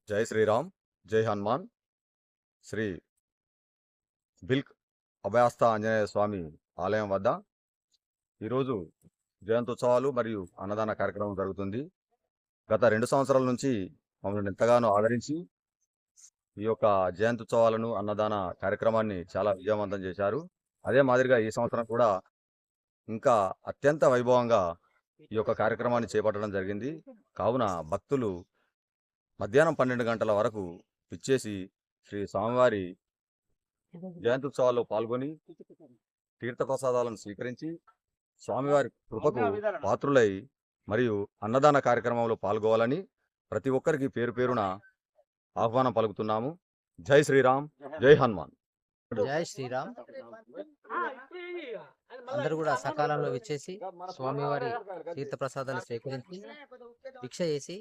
జై శ్రీరామ్, జై హనుమాన్. శ్రీ బిల్క్ అభయాస్త ఆంజనేయ స్వామి ఆలయం వద్ద ఈరోజు జయంత్యుత్సవాలు మరియు అన్నదాన కార్యక్రమం జరుగుతుంది. గత 2 సంవత్సరాల నుంచి మమ్మల్ని ఎంతగానో ఆదరించి ఈ యొక్క జయంత్యుత్సవాలను, అన్నదాన కార్యక్రమాన్ని చాలా విజయవంతం చేశారు. అదే మాదిరిగా ఈ సంవత్సరం కూడా ఇంకా అత్యంత వైభవంగా ఈ యొక్క కార్యక్రమాన్ని చేపట్టడం జరిగింది. కావున భక్తులు మధ్యాహ్నం 12 గంటల వరకు విచ్చేసి శ్రీ స్వామివారి జయంత్యుత్సవాల్లో పాల్గొని తీర్థప్రసాదాలను స్వీకరించి స్వామివారి కృపకు పాత్రులై మరియు అన్నదాన కార్యక్రమంలో పాల్గొవాలని ప్రతి ఒక్కరికి పేరు పేరున ఆహ్వానం పలుకుతున్నాము. జై శ్రీరామ్, జై హనుమాన్. జై శ్రీరామ్. అందరూ కూడా సకాలంలో విచ్చేసి స్వామివారి తీర్థ ప్రసాదాన్ని స్వీకరించి భిక్ష చేసి